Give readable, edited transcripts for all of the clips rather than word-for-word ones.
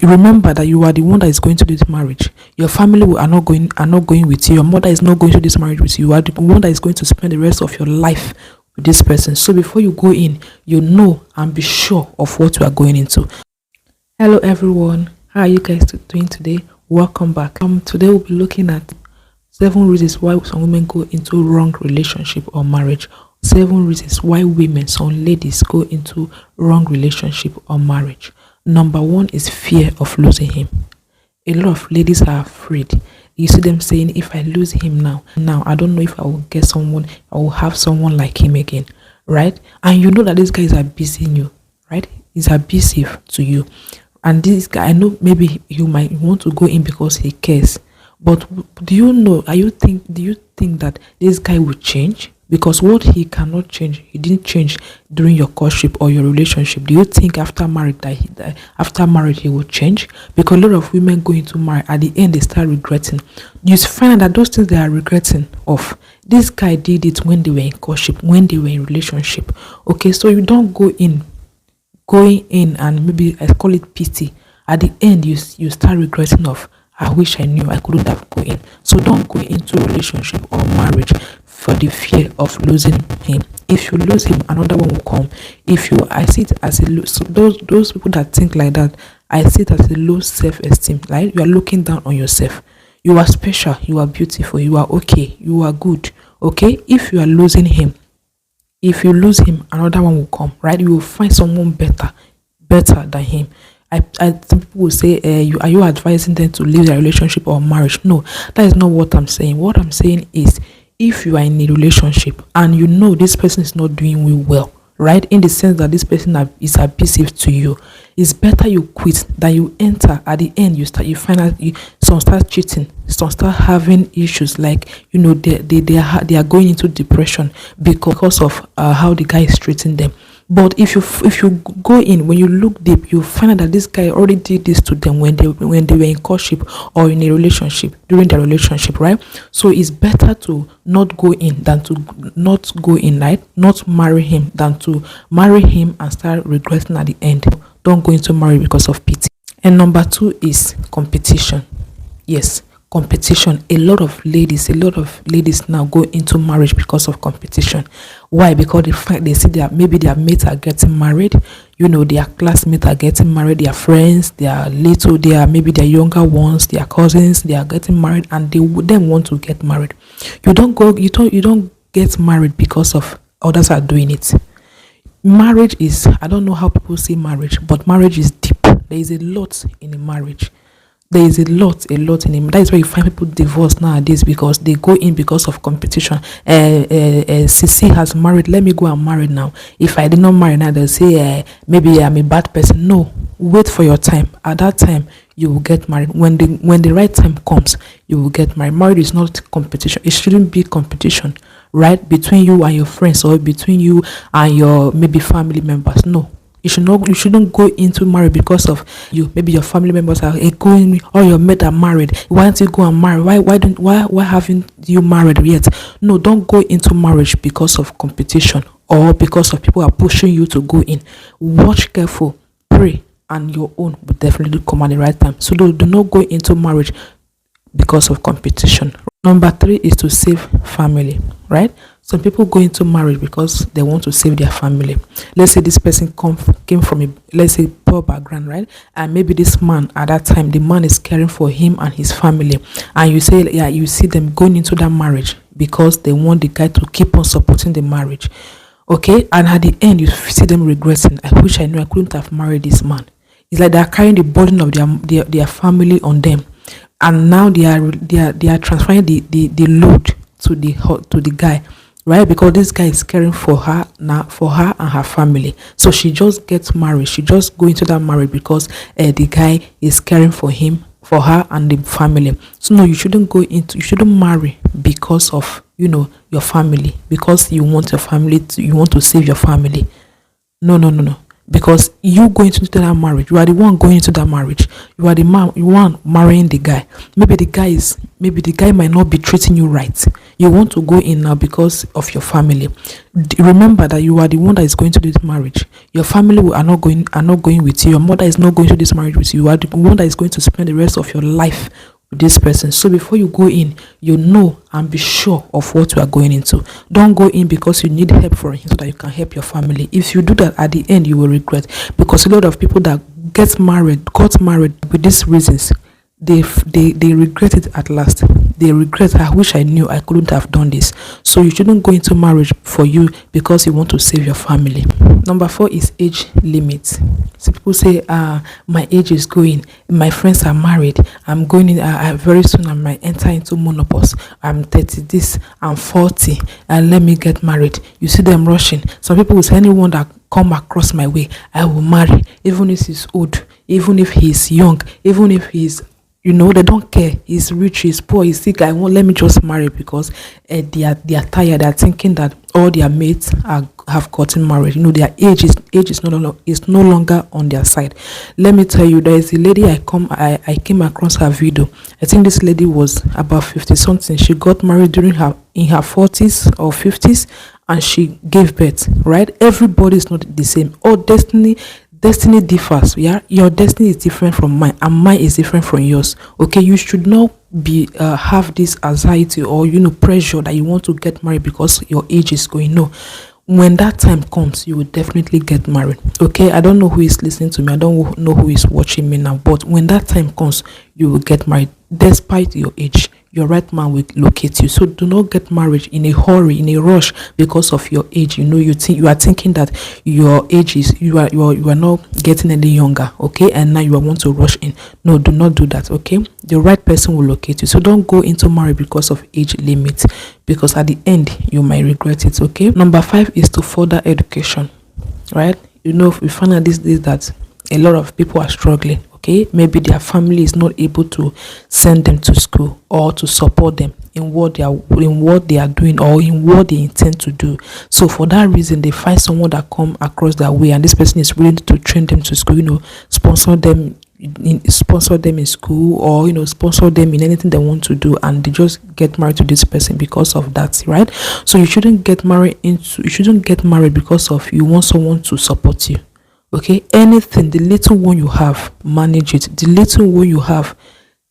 remember that you are the one that is going to this marriage. Your family are not going with you. Your mother is not going to this marriage with you. You are the one that is going to spend the rest of your life with this person. So before you go in, you know and be sure of what you are going into. Hello everyone, how are you guys doing today? Welcome back. Today we'll be looking at 7 reasons why some women go into wrong relationship or marriage. 7 reasons why some ladies go into wrong relationship or marriage. Number 1 is fear of losing him. A lot of ladies are afraid. You see them saying, if I lose him now, I don't know if I will get someone, I will have someone like him again, right? And you know that this guy is abusing you, right? He's abusive to you. And this guy, I know maybe you might want to go in because he cares. But do you think that this guy will change? Because what he cannot change, he didn't change during your courtship or your relationship. Do you think after marriage he will change? Because a lot of women go into marriage, at the end they start regretting. You find that those things they are regretting of, this guy did it when they were in courtship, when they were in relationship. Okay, so you don't going in and maybe I call it pity. At the end you start regretting of, I wish I knew I couldn't have gone in. So don't go into a relationship or marriage for the fear of losing him. If you lose him, another one will come. I see it as a so those people that think like that, I see it as a low self-esteem. Like you are looking down on yourself. You are special, you are beautiful, you are okay, you are good. Okay, if you are losing him, if you lose him, another one will come, right? You will find someone better than him. Some people will say, are you advising them to leave their relationship or marriage? No, that is not what I'm saying. What I'm saying is, if you are in a relationship and you know this person is not doing you well, right? In the sense that this person is abusive to you, it's better you quit than you enter. At the end, you find out some start cheating, some start having issues like they are going into depression because of how the guy is treating them. But if you go in, when you look deep, you find out that this guy already did this to them when they were in courtship or in a relationship, during their relationship, right? So it's better to not go in than to not go in, right? Not marry him than to marry him and start regretting at the end. Don't go into marriage because of pity. And number 2 is competition. Yes, competition. A lot of ladies now go into marriage because of competition. Why? Because they see that maybe their mates are getting married, their classmates are getting married, their friends, maybe their younger ones, their cousins, they are getting married, and they would then want to get married. You don't get married because of others are doing it. Marriage is, I don't know how people see marriage, but marriage is deep. There is a lot in a marriage. There is a lot in him. That is why you find people divorced nowadays, because they go in because of competition. Sisi has married, let me go and marry now. If I did not marry now, they'll say maybe I'm a bad person. No, wait for your time. At that time, you will get married. When the right time comes, you will get married. Marriage is not competition. It shouldn't be competition, right? Between you and your friends, or between you and your maybe family members. No. You shouldn't go into marriage because of you. Maybe your family members are going, or your mates are married. Why don't you go and marry? Why haven't you married yet? No, don't go into marriage because of competition or because of people are pushing you to go in. Watch careful, pray, and your own will definitely come at the right time. So do not go into marriage because of competition. Number 3 is to save family, right? Some people go into marriage because they want to save their family. Let's say this person came from a poor background, right? And maybe this man, at that time, the man is caring for him and his family. And you see them going into that marriage because they want the guy to keep on supporting the marriage. Okay? And at the end, you see them regretting. I wish I knew I couldn't have married this man. It's like they're carrying the burden of their family on them. And now they are transferring the load to the guy, right? Because this guy is caring for her and her family. So she just gets married. She just go into that marriage because the guy is caring for her and the family. So no, you shouldn't marry because of your family, because you want your family you want to save your family. No. because you going into that marriage, you are the one going into that marriage, you are the man, you one marrying the guy. Maybe the guy might not be treating you right. You want to go in now because of your family. Remember that you are the one that is going to this marriage. Your family are not going with you. Your mother is not going to this marriage with you. You are the one that is going to spend the rest of your life with this person. So before you go in, you know and be sure of what you are going into. Don't go in because you need help from him so that you can help your family. If you do that, at the end you will regret, because a lot of people that got married with these reasons, they regret it at last. They regret, I wish I knew I couldn't have done this. So you shouldn't go into marriage for you because you want to save your family. Number 4 is age limit. So people say, my age is going, my friends are married, I'm going in, very soon I might enter into menopause, I'm 30 this, I'm 40, and let me get married. You see them rushing. Some people will say, anyone that come across my way, I will marry, even if he's old, even if he's young, even if he's, they don't care. He's rich, he's poor, he's sick. I won't. Let me just marry, because they are tired. They are thinking that all their mates have gotten married. Their age is no longer on their side. Let me tell you, there is a lady I came across her video. I think this lady was about 50 something. She got married in her 40s or 50s, and she gave birth. Right? Everybody is not the same. All destiny differs. Your destiny is different from mine, and mine is different from yours. Okay, you should not be have this anxiety or pressure that you want to get married because your age is going. No, when that time comes, you will definitely get married. Okay, I don't know who is listening to me, I don't know who is watching me now, but when that time comes, you will get married despite your age. Your right man will locate you. So do not get married in a hurry, in a rush, because of your age. You are thinking that your age is you are not getting any younger. Okay, and now you want to rush in. No, do not do that. Okay, the right person will locate you. So don't go into marriage because of age limit, because at the end you might regret it. Okay. Number 5 is to further education. Right? We find out these days that a lot of people are struggling. Okay, maybe their family is not able to send them to school or to support them in what they are doing or in what they intend to do. So for that reason, they find someone that come across their way, and this person is willing to train them to school, sponsor them in school, or sponsor them in anything they want to do, and they just get married to this person because of that. Right? So you shouldn't get married because of you want someone to support you. Okay, anything, the little one you have, manage it. The little one you have,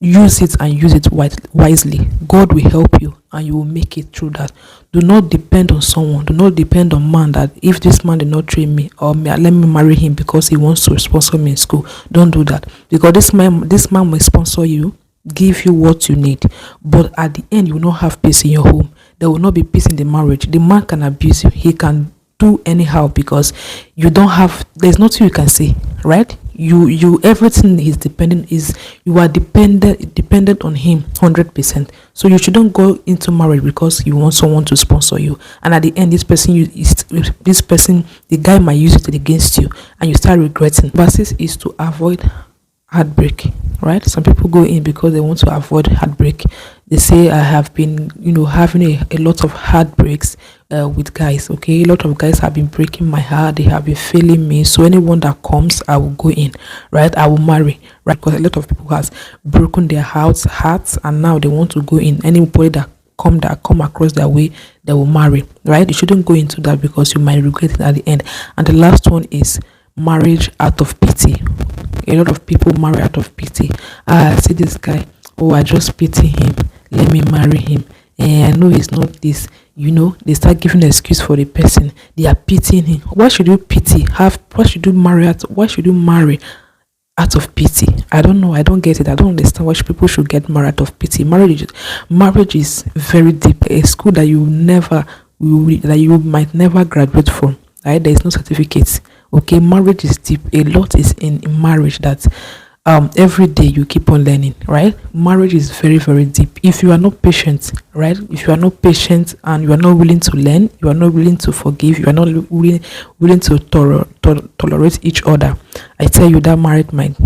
use it, and use it wisely. God will help you, and you will make it through that. Do not depend on someone. Do not depend on man that if this man did not train me, or let me marry him because he wants to sponsor me in school. Don't do that, because this man will sponsor you, give you what you need, but at the end you will not have peace in your home. There will not be peace in the marriage. The man can abuse you. He can do anyhow, because there's nothing you can say. Right? You everything is you are dependent on him 100%. So you shouldn't go into marriage because you want someone to sponsor you, and at the end this person the guy might use it against you, and you start regretting. Verse 6 is to avoid heartbreak. Right? Some people go in because they want to avoid heartbreak. They say, I have been having a lot of heartbreaks with guys. Okay, a lot of guys have been breaking my heart, they have been failing me, so anyone that comes, I will go in. Right? I will marry. Right? Because a lot of people has broken their hearts, and now they want to go in. Anybody that come across their way, they will marry. Right? You shouldn't go into that because you might regret it at the end. And the last one is marriage out of pity. A lot of people marry out of pity. I see this guy, I just pity him, let me marry him, and I know he's not this. They start giving an excuse for the person. They are pitying him. Why should you pity? Why should you marry out of pity? I don't know. I don't get it. I don't understand why people should get married out of pity. Marriage is very deep. A school that you might never graduate from. Right? There is no certificate. Okay, marriage is deep. A lot is in marriage that every day you keep on learning. Right? Marriage is very, very deep. if you are not patient, right? If you are not patient and you are not willing to learn, you are not willing to forgive, you are not willing to tolerate each other, I tell you that marriage might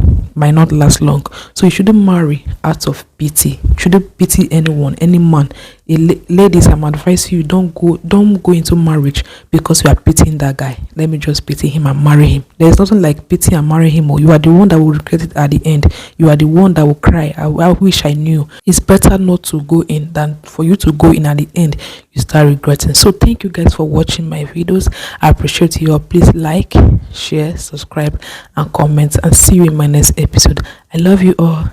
not last long. So you shouldn't marry out of pity. You shouldn't pity anyone, any man. Ladies, I'm advising you, don't go into marriage because you are pitying that guy. Let me just pity him and marry him. There's nothing like pity and marry him, or you are the one that will regret it at the end. You are the one that will cry. I wish I knew. It's better not to go in than for you to go in at the end you start regretting. So thank you guys for watching my videos. I appreciate you all. Please like, share, subscribe and comment, and see you in my next episode. I love you all.